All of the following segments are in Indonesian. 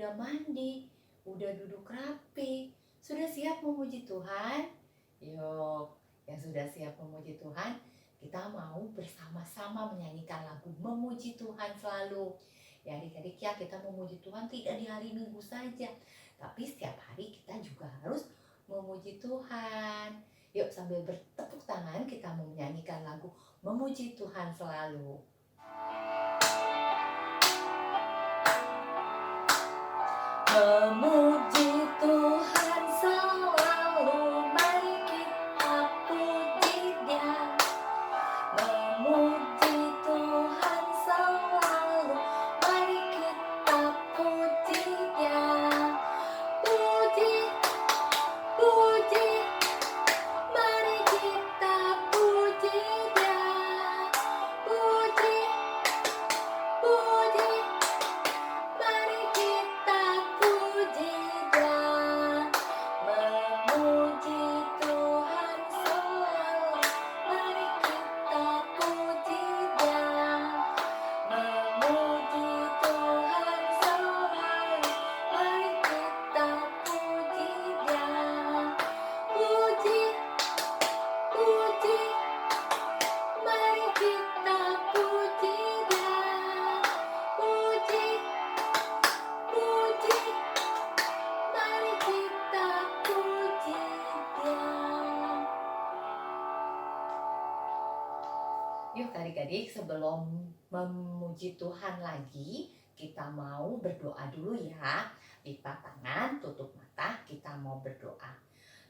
udah mandi, udah duduk rapi, sudah siap memuji Tuhan? Yuk, yang sudah siap memuji Tuhan, kita mau bersama-sama menyanyikan lagu memuji Tuhan selalu. Ya adik-adik ya, kita memuji Tuhan tidak di hari Minggu saja, tapi setiap hari kita juga harus memuji Tuhan. Yuk sambil bertepuk tangan kita mau menyanyikan lagu memuji Tuhan selalu. Memuji Tuhan selalu, mari kita puji Dia. Memuji Tuhan selalu, mari kita puji Dia. Puji, puji, mari kita puji Dia. Puji, puji, mari kita puji Dia. Memuji Tuhan selalu, mari kita puji Dia. Memuji Tuhan selalu, mari kita puji Dia. Puji, puji, mari kita puji Dia. Puji, puji, mari kita puji Dia. Yuk adik-adik, sebelum memuji Tuhan lagi, kita mau berdoa dulu ya. Lipat tangan, tutup mata, kita mau berdoa.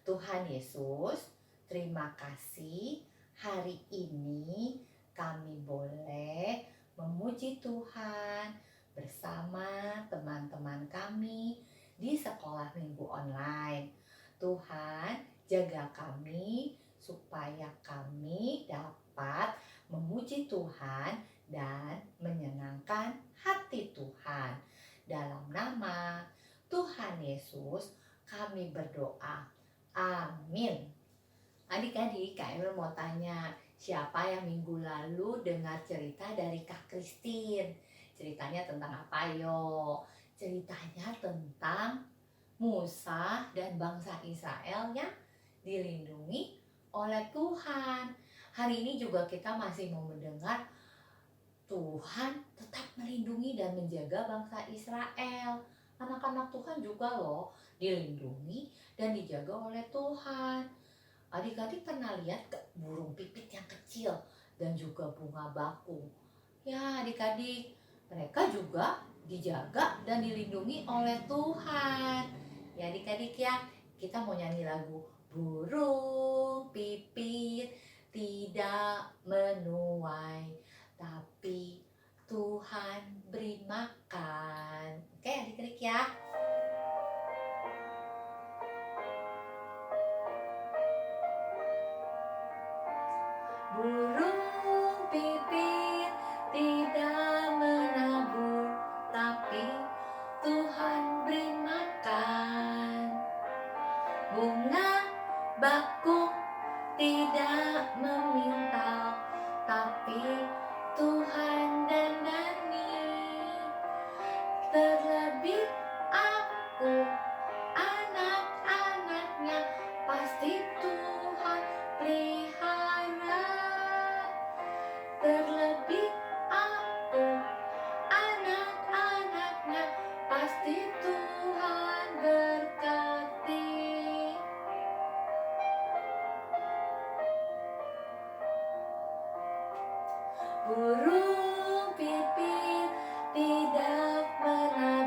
Tuhan Yesus, terima kasih hari ini kami boleh memuji Tuhan bersama teman-teman kami di sekolah minggu online. Tuhan, jaga kami supaya kami dapat memuji Tuhan dan menyenangkan hati Tuhan. Dalam nama Tuhan Yesus kami berdoa. Amin. Adik-adik, Kak Emil mau tanya, siapa yang minggu lalu dengar cerita dari Kak Christine? Ceritanya tentang apa yo? Ceritanya tentang Musa dan bangsa Israel yang dilindungi oleh Tuhan. Hari ini juga kita masih mau mendengar Tuhan tetap melindungi dan menjaga bangsa Israel. Anak-anak Tuhan juga loh dilindungi dan dijaga oleh Tuhan. Adik-adik pernah lihat burung pipit yang kecil dan juga bunga bakung? Ya adik-adik, mereka juga dijaga dan dilindungi oleh Tuhan. Ya adik-adik ya, kita mau nyanyi lagu burung pipit tidak menuai, tapi Tuhan beri makan. Oke adik-adik ya. Burung pipit tidak menabur, tapi Tuhan beri makan. Bunga bakung tidak memintal, tapi Tuhan dandani. Terlebih aku, anak-anaknya, pasti Tuhan pelihara. Terlebih aku, anak-anaknya, pasti Tuhan berkati. Burung pipit tidak menabur,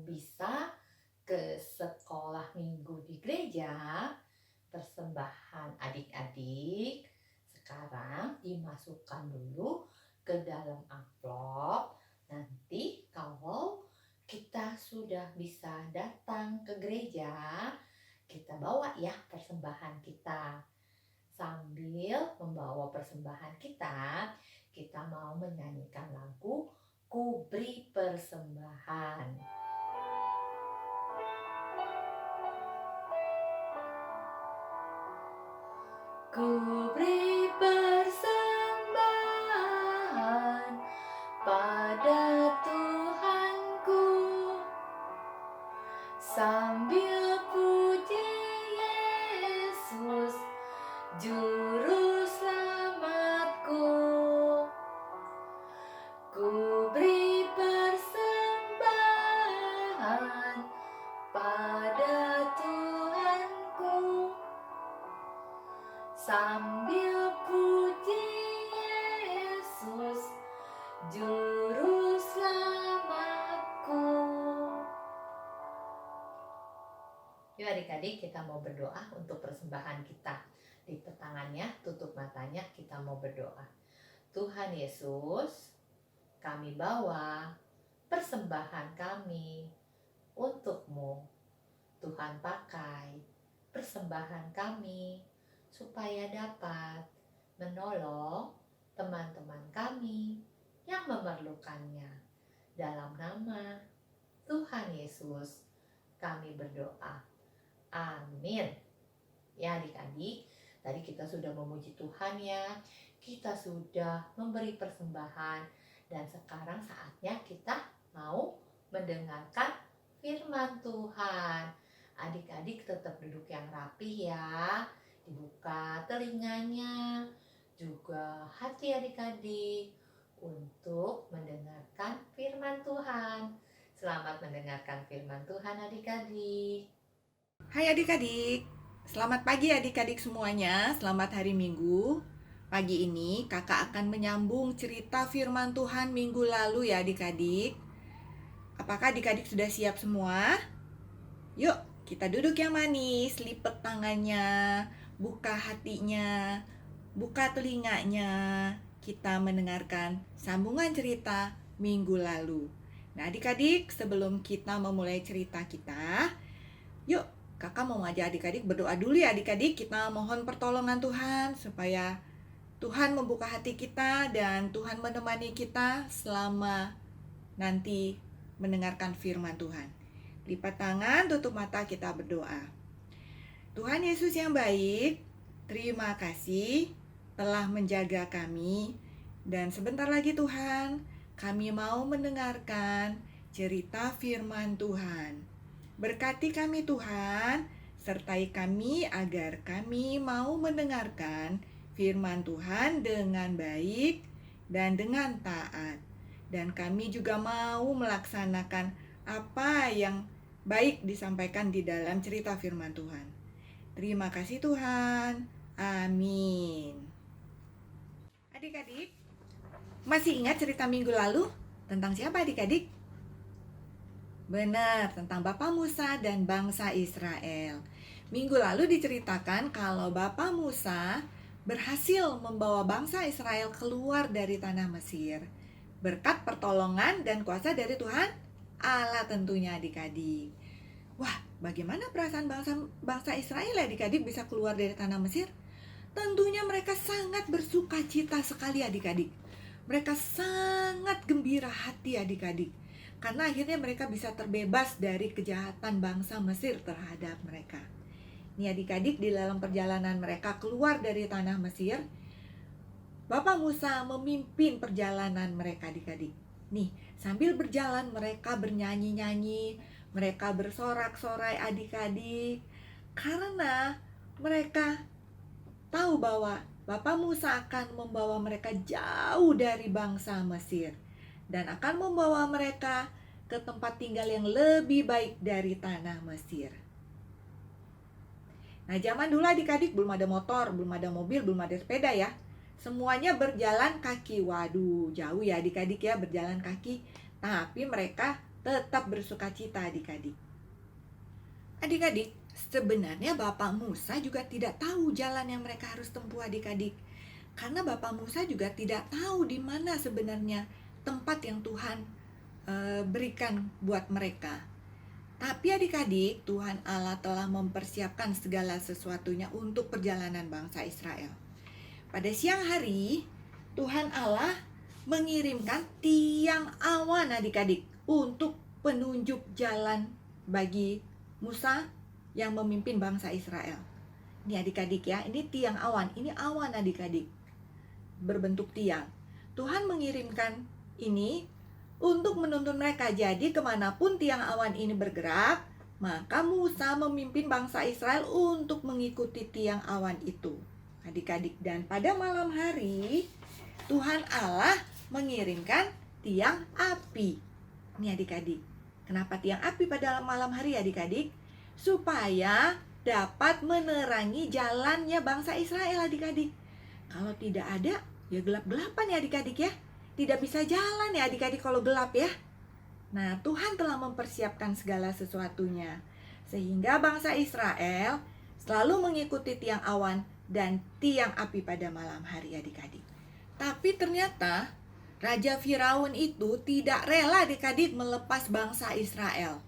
bisa ke sekolah minggu di gereja, persembahan adik-adik sekarang dimasukkan dulu ke dalam amplop. Nanti kalau kita sudah bisa datang ke gereja, kita bawa ya persembahan kita. Sambil membawa persembahan kita, kita mau menyanyikan lagu Ku Beri Persembahan. Ku beri persembahan pada Tuhanku, sambil puji Yesus, Juru Selamatku. Ku beri persembahan pada Tuhanku, sambil puji Yesus, Juru Selamatku. Yuk adik-adik, kita mau berdoa untuk persembahan kita. Lipat tangannya, tutup matanya, kita mau berdoa. Tuhan Yesus, kami bawa persembahan kami untuk-Mu. Tuhan pakai persembahan kami supaya dapat menolong teman-teman kami yang memerlukannya. Dalam nama Tuhan Yesus kami berdoa. Amin. Ya adik-adik, tadi kita sudah memuji Tuhan ya. Kita sudah memberi persembahan. Dan sekarang saatnya kita mau mendengarkan firman Tuhan. Adik-adik tetap duduk yang rapi ya. Dibuka telinganya, juga hati adik-adik untuk mendengarkan firman Tuhan. Selamat mendengarkan firman Tuhan adik-adik. Hai adik-adik, selamat pagi adik-adik semuanya, selamat hari Minggu. Pagi ini kakak akan menyambung cerita firman Tuhan minggu lalu ya adik-adik. Apakah adik-adik sudah siap semua? Yuk, kita duduk yang manis, lipat tangannya, buka hatinya, buka telinganya. Kita mendengarkan sambungan cerita minggu lalu. Nah adik-adik, sebelum kita memulai cerita kita, yuk kakak mau ngajak adik-adik berdoa dulu ya adik-adik. Kita mohon pertolongan Tuhan supaya Tuhan membuka hati kita dan Tuhan menemani kita selama nanti mendengarkan firman Tuhan. Lipat tangan, tutup mata, kita berdoa. Tuhan Yesus yang baik, terima kasih telah menjaga kami. Dan sebentar lagi Tuhan, kami mau mendengarkan cerita firman Tuhan. Berkati kami Tuhan, sertai kami agar kami mau mendengarkan firman Tuhan dengan baik dan dengan taat. Dan kami juga mau melaksanakan apa yang baik disampaikan di dalam cerita firman Tuhan. Terima kasih Tuhan. Amin. Adik-adik, masih ingat cerita minggu lalu tentang siapa adik-adik? Benar, tentang Bapak Musa dan bangsa Israel. Minggu lalu diceritakan kalau Bapak Musa berhasil membawa bangsa Israel keluar dari tanah Mesir berkat pertolongan dan kuasa dari Tuhan Allah tentunya adik-adik. Wah, bagaimana perasaan bangsa Israel adik-adik bisa keluar dari tanah Mesir? Tentunya mereka sangat bersuka cita sekali adik-adik. Mereka sangat gembira hati adik-adik. Karena akhirnya mereka bisa terbebas dari kejahatan bangsa Mesir terhadap mereka. Nih adik-adik, di dalam perjalanan mereka keluar dari tanah Mesir, Bapak Musa memimpin perjalanan mereka adik-adik. Nih, sambil berjalan mereka bernyanyi-nyanyi, mereka bersorak-sorai adik-adik. Karena mereka tahu bahwa Bapak Musa akan membawa mereka jauh dari bangsa Mesir dan akan membawa mereka ke tempat tinggal yang lebih baik dari tanah Mesir. Nah, zaman dulu adik-adik belum ada motor, belum ada mobil, belum ada sepeda ya. Semuanya berjalan kaki. Waduh, jauh ya adik-adik ya berjalan kaki. Tapi mereka tetap bersukacita adik-adik. Adik-adik, sebenarnya Bapak Musa juga tidak tahu jalan yang mereka harus tempuh adik-adik. Karena Bapak Musa juga tidak tahu di mana sebenarnya tempat yang Tuhan berikan buat mereka. Tapi adik-adik, Tuhan Allah telah mempersiapkan segala sesuatunya untuk perjalanan bangsa Israel. Pada siang hari, Tuhan Allah mengirimkan tiang awan adik-adik untuk penunjuk jalan bagi Musa yang memimpin bangsa Israel. Ini adik-adik ya, ini tiang awan, ini awan adik-adik berbentuk tiang. Tuhan mengirimkan ini untuk menuntun mereka. Jadi kemanapun tiang awan ini bergerak, maka Musa memimpin bangsa Israel untuk mengikuti tiang awan itu adik-adik. Dan pada malam hari Tuhan Allah mengirimkan tiang api. Ini adik-adik, kenapa tiang api pada malam hari adik-adik? Supaya dapat menerangi jalannya bangsa Israel adik-adik. Kalau tidak ada, ya gelap-gelapan ya adik-adik ya. Tidak bisa jalan ya adik-adik kalau gelap ya. Nah, Tuhan telah mempersiapkan segala sesuatunya, sehingga bangsa Israel selalu mengikuti tiang awan dan tiang api pada malam hari adik-adik. Tapi ternyata Raja Firaun itu tidak rela adik-adik melepas bangsa Israel.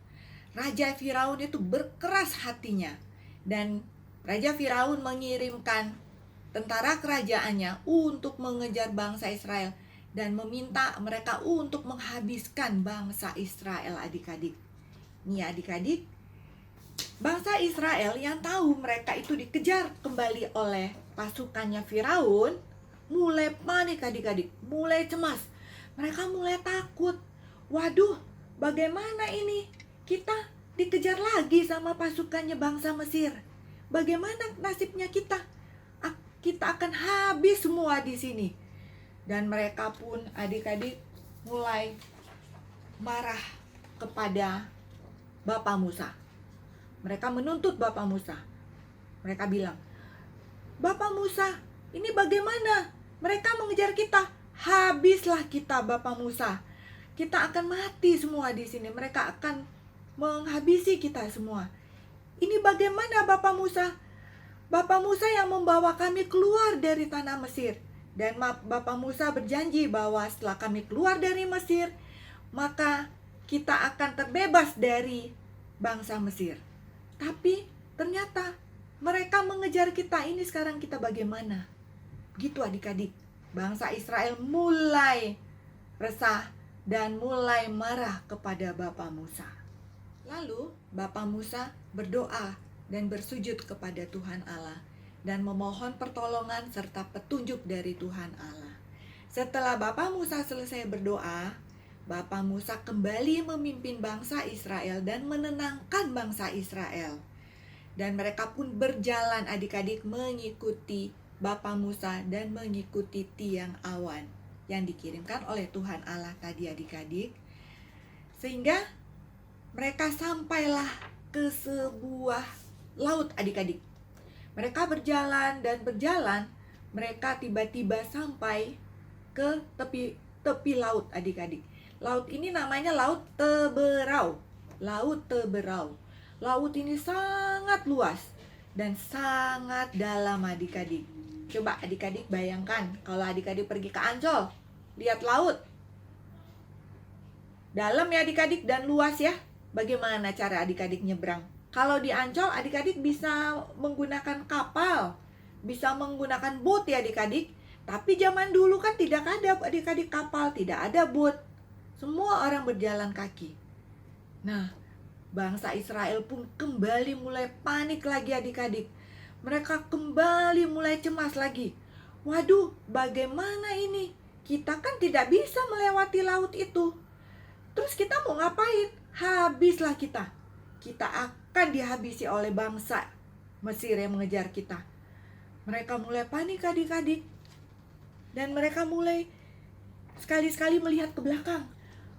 Raja Firaun itu berkeras hatinya. Dan Raja Firaun mengirimkan tentara kerajaannya untuk mengejar bangsa Israel dan meminta mereka untuk menghabiskan bangsa Israel adik-adik. Nih adik-adik, bangsa Israel yang tahu mereka itu dikejar kembali oleh pasukannya Firaun mulai panik adik-adik, mulai cemas. Mereka mulai takut. Waduh, bagaimana ini? Kita dikejar lagi sama pasukannya bangsa Mesir. Bagaimana nasibnya kita? Kita akan habis semua di sini. Dan mereka pun adik-adik mulai marah kepada Bapak Musa. Mereka menuntut Bapak Musa. Mereka bilang, Bapak Musa, ini bagaimana? Mereka mengejar kita. Habislah kita Bapak Musa. Kita akan mati semua di sini. Mereka akan menghabisi kita semua. Ini bagaimana Bapak Musa? Bapak Musa yang membawa kami keluar dari tanah Mesir. Dan Bapak Musa berjanji bahwa setelah kami keluar dari Mesir, maka kita akan terbebas dari bangsa Mesir. Tapi ternyata mereka mengejar kita. Ini sekarang kita bagaimana? Gitu adik-adik. Bangsa Israel mulai resah dan mulai marah kepada Bapak Musa. Lalu Bapak Musa berdoa dan bersujud kepada Tuhan Allah dan memohon pertolongan serta petunjuk dari Tuhan Allah. Setelah Bapak Musa selesai berdoa, Bapak Musa kembali memimpin bangsa Israel dan menenangkan bangsa Israel. Dan mereka pun berjalan adik-adik mengikuti Bapak Musa dan mengikuti tiang awan yang dikirimkan oleh Tuhan Allah tadi adik-adik. Sehingga mereka sampailah ke sebuah laut adik-adik. Mereka berjalan dan berjalan, mereka tiba-tiba sampai ke tepi laut adik-adik. Laut ini namanya Laut Teberau. Laut Teberau. Laut ini sangat luas dan sangat dalam adik-adik. Coba adik-adik bayangkan kalau adik-adik pergi ke Ancol, lihat laut. Dalam ya adik-adik dan luas ya. Bagaimana cara adik-adik nyebrang? Kalau di Ancol adik-adik bisa menggunakan kapal, bisa menggunakan boat ya adik-adik. Tapi zaman dulu kan tidak ada adik-adik kapal, tidak ada boat. Semua orang berjalan kaki. Nah, bangsa Israel pun kembali mulai panik lagi adik-adik. Mereka kembali mulai cemas lagi. Waduh, bagaimana ini? Kita kan tidak bisa melewati laut itu. Terus kita mau ngapain? Habislah kita. Kita akan dihabisi oleh bangsa Mesir yang mengejar kita. Mereka mulai panik adik-adik. Dan mereka mulai sekali-sekali melihat ke belakang.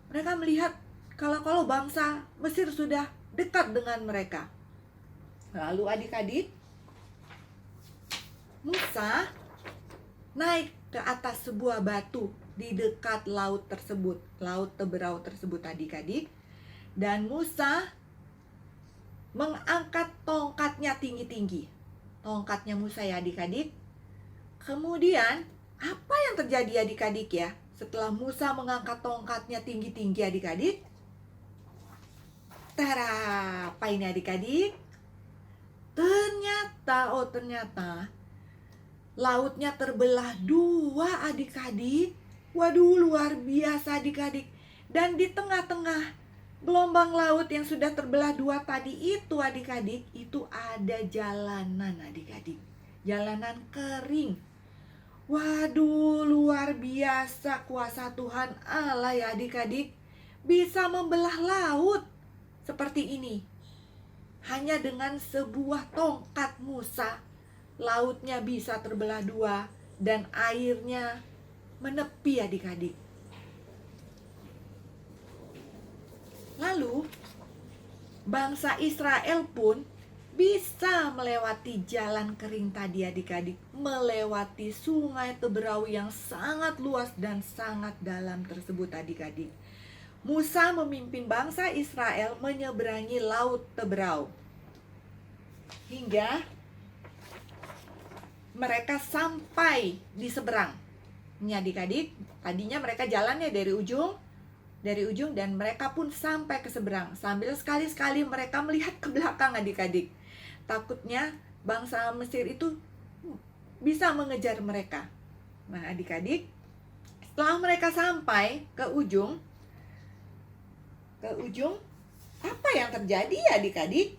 Mereka melihat kalau bangsa Mesir sudah dekat dengan mereka. Lalu adik-adik, Musa naik ke atas sebuah batu di dekat laut tersebut, Laut Teberau tersebut adik-adik. Dan Musa mengangkat tongkatnya tinggi-tinggi. Tongkatnya Musa ya adik-adik. Kemudian apa yang terjadi adik-adik ya? Setelah Musa mengangkat tongkatnya tinggi-tinggi adik-adik. Tara, apa ini adik-adik? Ternyata lautnya terbelah dua adik-adik. Waduh, luar biasa adik-adik. Dan di tengah-tengah gelombang laut yang sudah terbelah dua tadi itu adik-adik, itu ada jalanan adik-adik. Jalanan kering. Waduh, luar biasa kuasa Tuhan Allah ya adik-adik. Bisa membelah laut seperti ini. Hanya dengan sebuah tongkat Musa, lautnya bisa terbelah dua dan airnya menepi adik-adik. Lalu bangsa Israel pun bisa melewati jalan kering tadi adik-adik, melewati sungai Teberau yang sangat luas dan sangat dalam tersebut adik-adik. Musa memimpin bangsa Israel menyeberangi laut Teberau hingga mereka sampai di seberang. Ini adik-adik, tadinya mereka jalannya dari ujung dan mereka pun sampai ke seberang. Sambil sekali-sekali mereka melihat ke belakang adik-adik. Takutnya bangsa Mesir itu bisa mengejar mereka. Nah adik-adik, setelah mereka sampai ke ujung, apa yang terjadi adik-adik?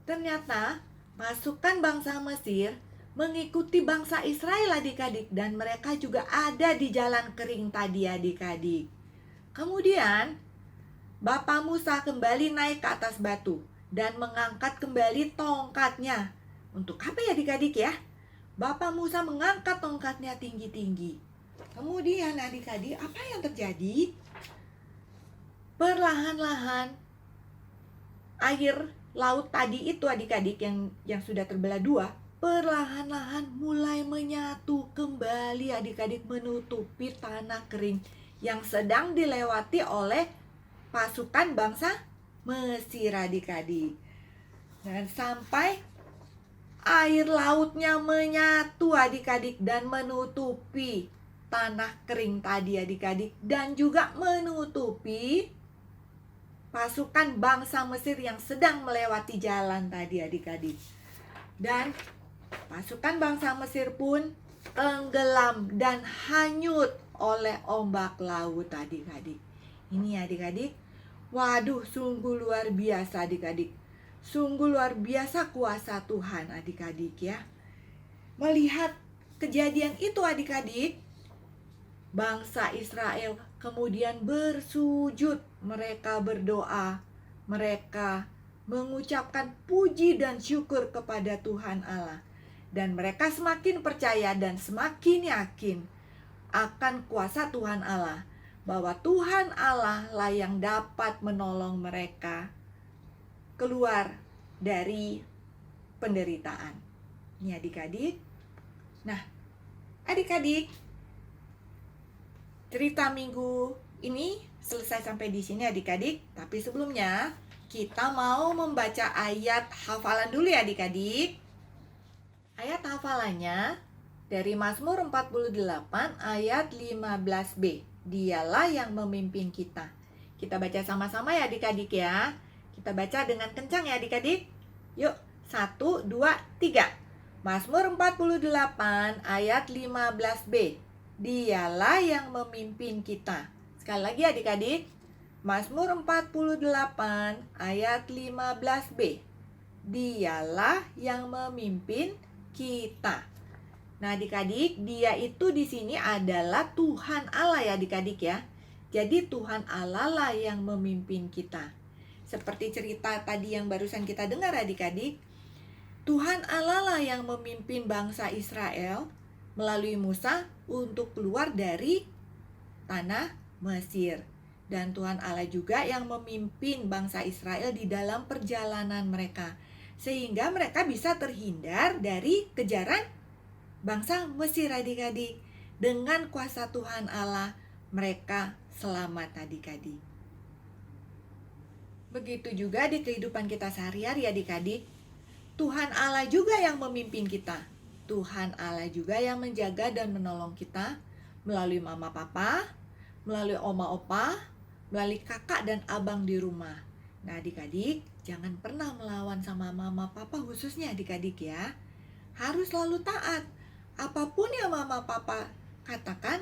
Ternyata pasukan bangsa Mesir mengikuti bangsa Israel adik-adik, dan mereka juga ada di jalan kering tadi adik-adik. Kemudian Bapak Musa kembali naik ke atas batu dan mengangkat kembali tongkatnya. Untuk apa ya adik-adik ya? Bapak Musa mengangkat tongkatnya tinggi-tinggi. Kemudian adik-adik, apa yang terjadi? Perlahan-lahan air laut tadi itu adik-adik yang sudah terbelah dua, perlahan-lahan mulai menyatu kembali adik-adik, menutupi tanah kering yang sedang dilewati oleh pasukan bangsa Mesir adik-adik. Dan sampai air lautnya menyatu adik-adik dan menutupi tanah kering tadi adik-adik, dan juga menutupi pasukan bangsa Mesir yang sedang melewati jalan tadi adik-adik. Dan pasukan bangsa Mesir pun tenggelam dan hanyut oleh ombak laut adik-adik. Ini adik-adik, waduh, sungguh luar biasa adik-adik. Sungguh luar biasa kuasa Tuhan adik-adik ya. Melihat kejadian itu adik-adik, bangsa Israel kemudian bersujud. Mereka berdoa, mereka mengucapkan puji dan syukur kepada Tuhan Allah. Dan mereka semakin percaya dan semakin yakin akan kuasa Tuhan Allah, bahwa Tuhan Allah lah yang dapat menolong mereka keluar dari penderitaan. Ini adik-adik. Nah, adik-adik, cerita minggu ini selesai sampai di sini adik-adik. Tapi sebelumnya kita mau membaca ayat hafalan dulu ya adik-adik. Ayat hafalannya dari Mazmur 48 ayat 15b. Dialah yang memimpin kita. Kita baca sama-sama ya adik-adik ya. Kita baca dengan kencang ya adik-adik. Yuk, 1, 2, 3. Mazmur 48 ayat 15b. Dialah yang memimpin kita. Sekali lagi adik-adik. Mazmur 48 ayat 15b. Dialah yang memimpin kita. Nah, adik-adik, dia itu di sini adalah Tuhan Allah ya adik-adik ya. Jadi Tuhan Allah lah yang memimpin kita. Seperti cerita tadi yang barusan kita dengar adik-adik, Tuhan Allah lah yang memimpin bangsa Israel melalui Musa untuk keluar dari tanah Mesir. Dan Tuhan Allah juga yang memimpin bangsa Israel di dalam perjalanan mereka, sehingga mereka bisa terhindar dari kejaran bangsa Mesir adik-adik. Dengan kuasa Tuhan Allah, mereka selamat adik-adik. Begitu juga di kehidupan kita sehari-hari adik-adik. Tuhan Allah juga yang memimpin kita. Tuhan Allah juga yang menjaga dan menolong kita melalui mama papa, melalui oma opa, melalui kakak dan abang di rumah. Nah adik-adik, jangan pernah melawan sama mama papa, khususnya adik-adik ya. Harus selalu taat. Apapun yang mama papa katakan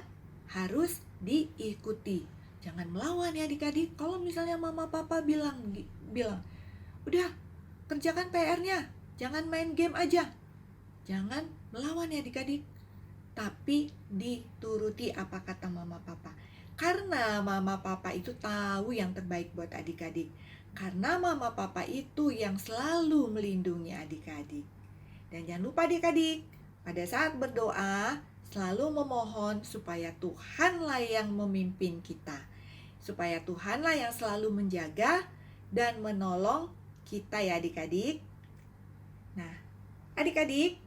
harus diikuti. Jangan melawan ya adik-adik. Kalau misalnya mama papa bilang, udah kerjakan PR-nya, jangan main game aja. Jangan melawan ya adik-adik, tapi dituruti apa kata mama papa. Karena mama papa itu tahu yang terbaik buat adik-adik. Karena mama papa itu yang selalu melindungi adik-adik. Dan jangan lupa adik-adik, pada saat berdoa selalu memohon supaya Tuhanlah yang memimpin kita. Supaya Tuhanlah yang selalu menjaga dan menolong kita ya adik-adik. Nah, adik-adik,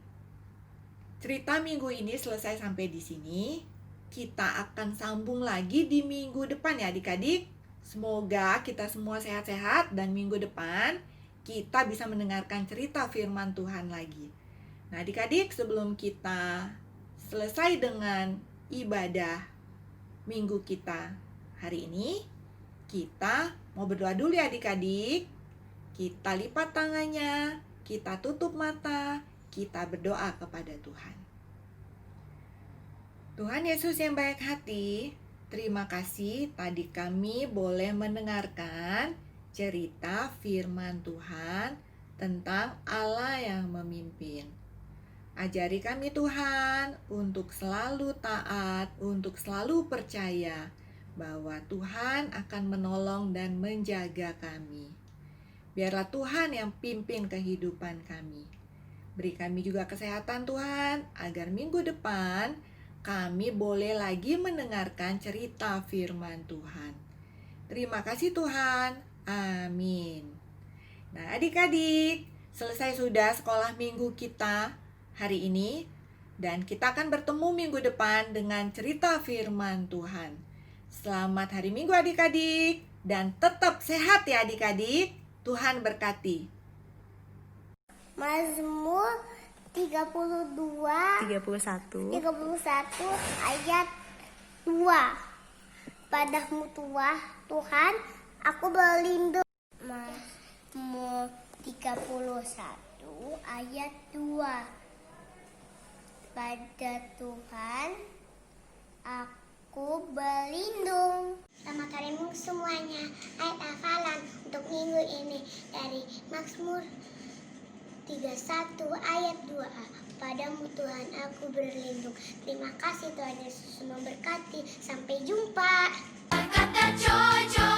cerita minggu ini selesai sampai di sini. Kita akan sambung lagi di minggu depan ya adik-adik. Semoga kita semua sehat-sehat dan minggu depan kita bisa mendengarkan cerita firman Tuhan lagi. Nah adik-adik, sebelum kita selesai dengan ibadah minggu kita hari ini, kita mau berdoa dulu ya adik-adik. Kita lipat tangannya, kita tutup mata, kita berdoa kepada Tuhan. Tuhan Yesus yang baik hati, terima kasih tadi kami boleh mendengarkan cerita firman Tuhan tentang Allah yang memimpin. Ajari kami Tuhan untuk selalu taat, untuk selalu percaya bahwa Tuhan akan menolong dan menjaga kami. Biarlah Tuhan yang pimpin kehidupan kami. Beri kami juga kesehatan Tuhan, agar minggu depan kami boleh lagi mendengarkan cerita firman Tuhan. Terima kasih Tuhan. Amin. Nah adik-adik, selesai sudah sekolah minggu kita hari ini. Dan kita akan bertemu minggu depan dengan cerita firman Tuhan. Selamat hari Minggu adik-adik. Dan tetap sehat ya adik-adik. Tuhan berkati. Mazmur 31 ayat 2. Padamu Tuhan, aku berlindung. Mazmur 31 ayat 2. Pada Tuhan aku berlindung. Selamat hari Minggu semuanya. Ayat hafalan untuk minggu ini dari Mazmur 31 ayat 2a. Padamu Tuhan aku berlindung. Terima kasih Tuhan Yesus memberkati. Sampai jumpa. Berkata Jojo.